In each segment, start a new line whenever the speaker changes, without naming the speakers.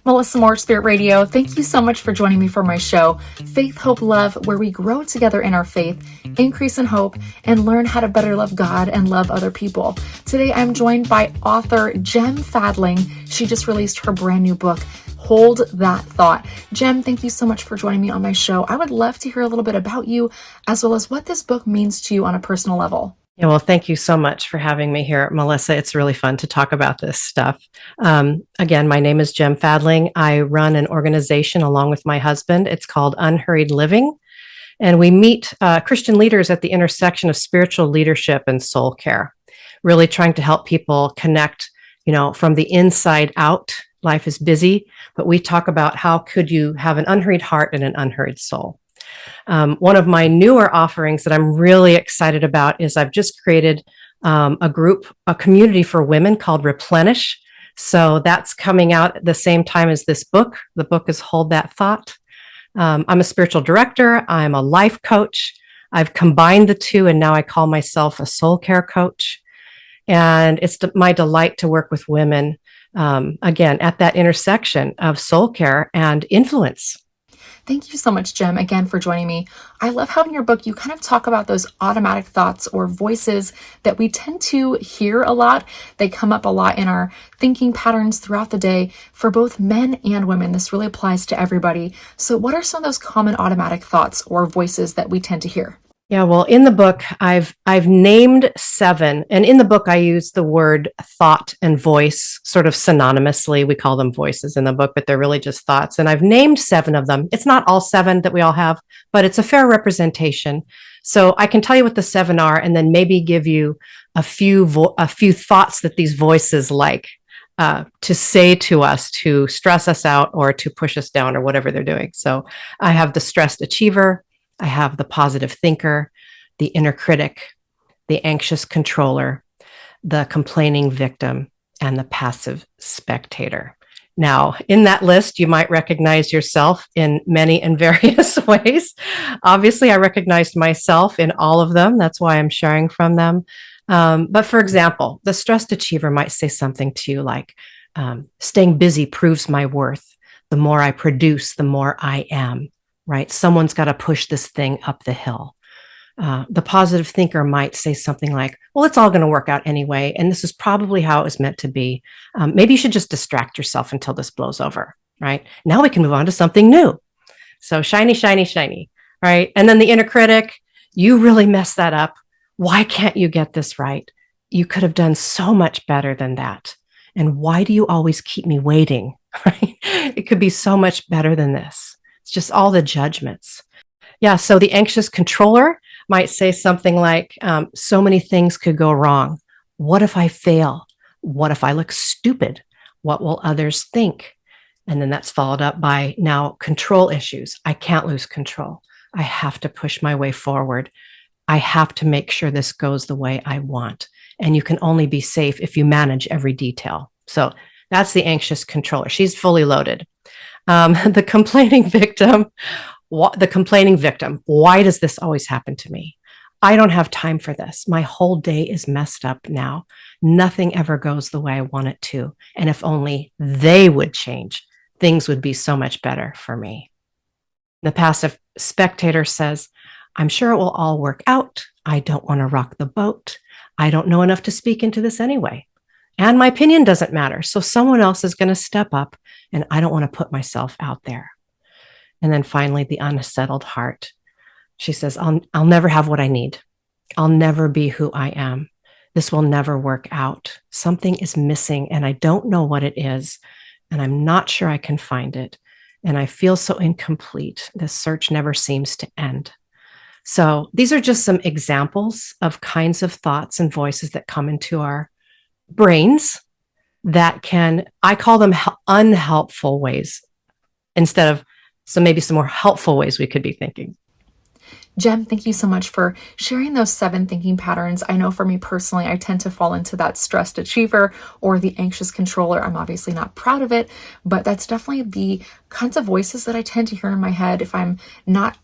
Melissa Moore, Spirit Radio. Thank you so much for joining me for my show, Faith, Hope, Love, where we grow together in our faith, increase in hope, and learn how to better love God and love other people. Today, I'm joined by author Gem Fadling. She just released her brand new book, Hold That Thought. Gem, thank you so much for joining me on my show. I would love to hear a little bit about you, as well as what this book means to you on a personal level.
Yeah, well, thank you so much for having me here, Melissa. It's really fun to talk about this stuff. Again, my name is Gem Fadling. I run an organization along with my husband. It's called Unhurried Living. And we meet Christian leaders at the intersection of spiritual leadership and soul care, really trying to help people connect, from the inside out. Life is busy, but we talk about how could you have an unhurried heart and an unhurried soul. One of my newer offerings that I'm really excited about is I've just created a community for women called Replenish. So that's coming out at the same time as this book. The book is Hold That Thought. I'm a spiritual director. I'm a life coach. I've combined the two, and now I call myself a soul care coach. And it's my delight to work with women, again, at that intersection of soul care and influence.
Thank you so much, Gem, again for joining me. I love how in your book you kind of talk about those automatic thoughts or voices that we tend to hear a lot. They come up a lot in our thinking patterns throughout the day for both men and women. This really applies to everybody. So what are some of those common automatic thoughts or voices that we tend to hear?
Yeah, well, in the book, I've named 7, and in the book, I use the word thought and voice sort of synonymously. We call them voices in the book, but they're really just thoughts. And I've named 7 of them. It's not all 7 that we all have, but it's a fair representation. So I can tell you what the 7 are, and then maybe give you a few thoughts that these voices like to say to us to stress us out or to push us down or whatever they're doing. So I have the stressed achiever. I have the positive thinker, the inner critic, the anxious controller, the complaining victim, and the passive spectator. Now, in that list, you might recognize yourself in many and various ways. Obviously, I recognized myself in all of them. That's why I'm sharing from them. But for example, the stressed achiever might say something to you like, staying busy proves my worth. The more I produce, the more I am. Right? Someone's got to push this thing up the hill. The positive thinker might say something like, well, it's all going to work out anyway. And this is probably how it was meant to be. Maybe you should just distract yourself until this blows over, right? Now we can move on to something new. So shiny, shiny, shiny, right? And then the inner critic, you really messed that up. Why can't you get this right? You could have done so much better than that. And why do you always keep me waiting, right? It could be so much better than this. It's just all the judgments. Yeah, so the anxious controller might say something like, so many things could go wrong. What if I fail? What if I look stupid? What will others think? And then that's followed up by now control issues. I can't lose control. I have to push my way forward. I have to make sure this goes the way I want. And you can only be safe if you manage every detail. So that's the anxious controller. She's fully loaded. The complaining victim, why does this always happen to me? I don't have time for this. My whole day is messed up now. Nothing ever goes the way I want it to. And if only they would change, things would be so much better for me. The passive spectator says, I'm sure it will all work out. I don't want to rock the boat. I don't know enough to speak into this anyway. And my opinion doesn't matter. So someone else is going to step up, and I don't want to put myself out there. And then finally, the unsettled heart. She says, I'll never have what I need. I'll never be who I am. This will never work out. Something is missing, and I don't know what it is. And I'm not sure I can find it. And I feel so incomplete. This search never seems to end. So these are just some examples of kinds of thoughts and voices that come into our brains that I call them unhelpful ways instead of maybe some more helpful ways we could be thinking.
Gem, thank you so much for sharing those 7 thinking patterns. I know for me personally, I tend to fall into that stressed achiever or the anxious controller. I'm obviously not proud of it, but that's definitely the kinds of voices that I tend to hear in my head if I'm not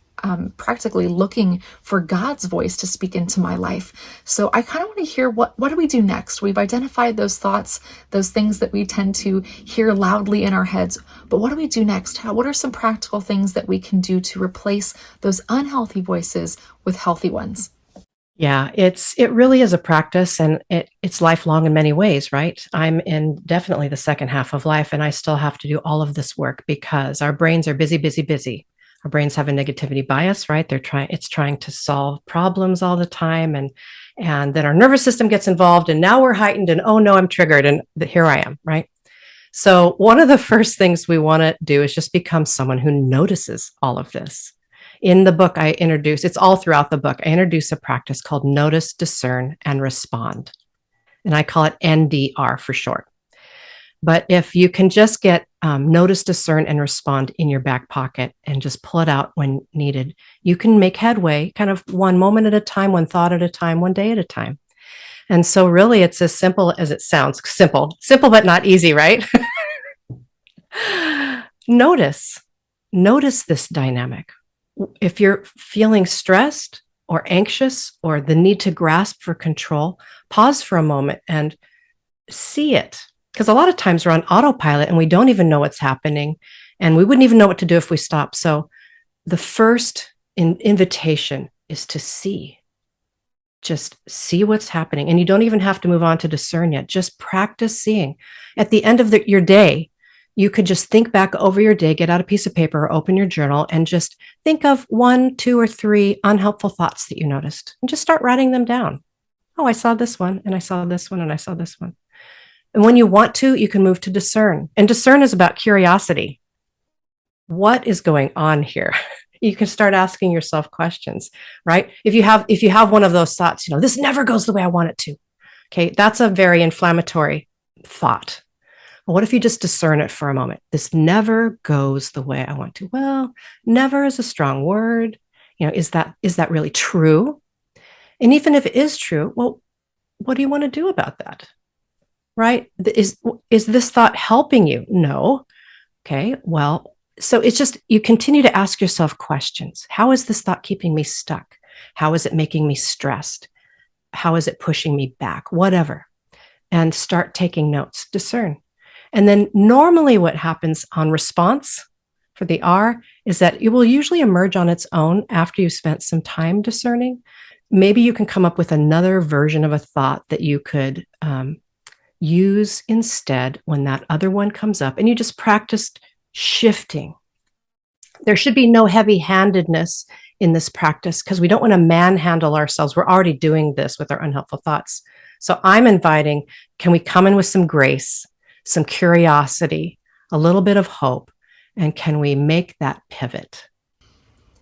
practically looking for God's voice to speak into my life. So I kind of want to hear what do we do next? We've identified those thoughts, those things that we tend to hear loudly in our heads. But what do we do next? What are some practical things that we can do to replace those unhealthy voices with healthy ones?
Yeah, it really is a practice, and it's lifelong in many ways, right? I'm in definitely the second half of life, and I still have to do all of this work because our brains are busy, busy, busy. Our brains have a negativity bias, right? It's trying to solve problems all the time, and then our nervous system gets involved, and now we're heightened, and oh no, I'm triggered, and here I am, right? So one of the first things we want to do is just become someone who notices all of this. In the book, it's all throughout the book, I introduce a practice called notice, discern, and respond. And I call it NDR for short. But if you can just get notice, discern, and respond in your back pocket and just pull it out when needed, you can make headway kind of one moment at a time, one thought at a time, one day at a time. And so really it's as simple as it sounds. Simple, but not easy, right? Notice this dynamic. If you're feeling stressed or anxious or the need to grasp for control, pause for a moment and see it. Because a lot of times we're on autopilot and we don't even know what's happening, and we wouldn't even know what to do if we stopped. So the first invitation is to see. Just see what's happening. And you don't even have to move on to discern yet. Just practice seeing. At the end of your day, you could just think back over your day, get out a piece of paper or open your journal and just think of 1, 2, or 3 unhelpful thoughts that you noticed and just start writing them down. Oh, I saw this one, and I saw this one, and I saw this one. And when you want to, you can move to discern. And discern is about curiosity. What is going on here? You can start asking yourself questions, right? If you have one of those thoughts, this never goes the way I want it to. Okay, that's a very inflammatory thought. What if you just discern it for a moment? This never goes the way I want to. Well, never is a strong word. Is that really true? And even if it is true, well, what do you want to do about that? Right? Is this thought helping you? No. Okay, well, so it's just, you continue to ask yourself questions. How is this thought keeping me stuck? How is it making me stressed? How is it pushing me back? Whatever. And start taking notes, discern. And then normally what happens on response for the R is that it will usually emerge on its own after you've spent some time discerning. Maybe you can come up with another version of a thought that you could use instead when that other one comes up, and you just practiced shifting. There should be no heavy-handedness in this practice because we don't want to manhandle ourselves. We're already doing this with our unhelpful thoughts. So I'm inviting, can we come in with some grace, some curiosity, a little bit of hope, and can we make that pivot?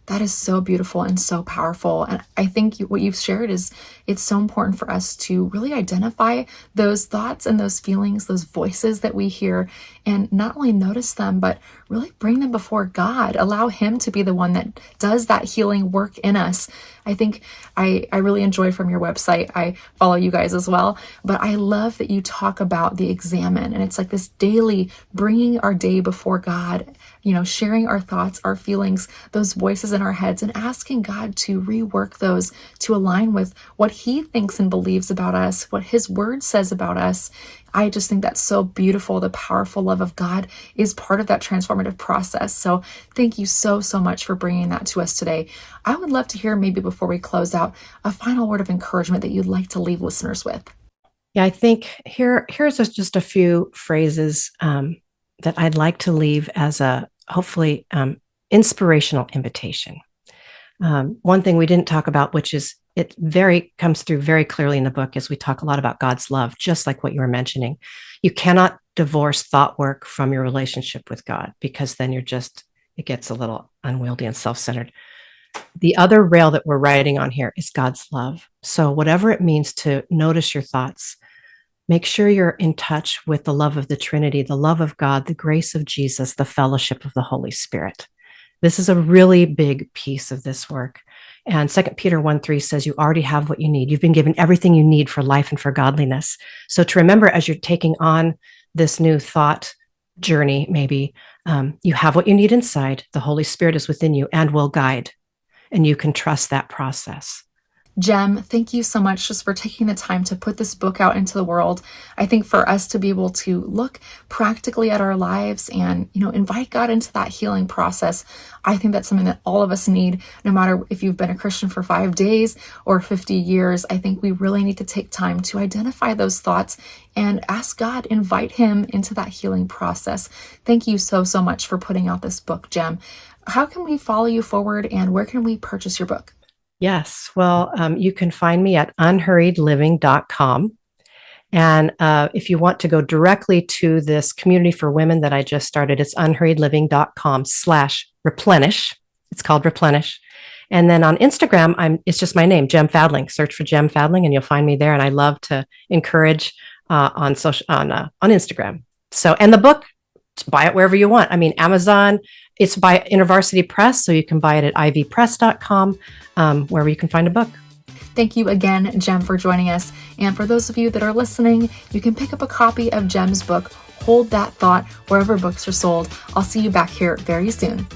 That is so beautiful and so powerful. And I think what you've shared is it's so important for us to really identify those thoughts and those feelings, those voices that we hear, and not only notice them, but really bring them before God. Allow Him to be the one that does that healing work in us. I think I really enjoy from your website. I follow you guys as well, but I love that you talk about the examine, and it's like this daily bringing our day before God, sharing our thoughts, our feelings, those voices in our heads, and asking God to rework those to align with what He thinks and believes about us, what His word says about us. I just think that's so beautiful. The powerful love of God is part of that transformative process. So thank you so, so much for bringing that to us today. I would love to hear, maybe before we close out, a final word of encouragement that you'd like to leave listeners with.
Yeah, I think here's just a few phrases that I'd like to leave as a hopefully inspirational invitation. One thing we didn't talk about, which is comes through very clearly in the book, is we talk a lot about God's love, just like what you were mentioning. You cannot divorce thought work from your relationship with God, because then it gets a little unwieldy and self-centered. The other rail that we're riding on here is God's love. So whatever it means to notice your thoughts, make sure you're in touch with the love of the Trinity, the love of God, the grace of Jesus, the fellowship of the Holy Spirit. This is a really big piece of this work. And 2 Peter 1:3 says you already have what you need. You've been given everything you need for life and for godliness. So to remember, as you're taking on this new thought journey, maybe you have what you need inside. The Holy Spirit is within you and will guide. and you can trust that process.
Gem, thank you so much just for taking the time to put this book out into the world. I think for us to be able to look practically at our lives and, invite God into that healing process, I think that's something that all of us need, no matter if you've been a Christian for 5 days or 50 years. I think we really need to take time to identify those thoughts and ask God, invite Him into that healing process. Thank you so, so much for putting out this book, Gem. How can we follow you forward, and where can we purchase your book?
Yes. Well, you can find me at unhurriedliving.com. And if you want to go directly to this community for women that I just started, it's unhurriedliving.com/replenish. It's called Replenish. And then on Instagram, it's just my name, Gem Fadling. Search for Gem Fadling and you'll find me there. And I love to encourage on Instagram. So, and the book, buy it wherever you want. I mean, Amazon, it's by InterVarsity Press, so you can buy it at ivpress.com, wherever you can find a book.
Thank you again, Gem, for joining us. And for those of you that are listening, you can pick up a copy of Gem's book, Hold That Thought, wherever books are sold. I'll see you back here very soon.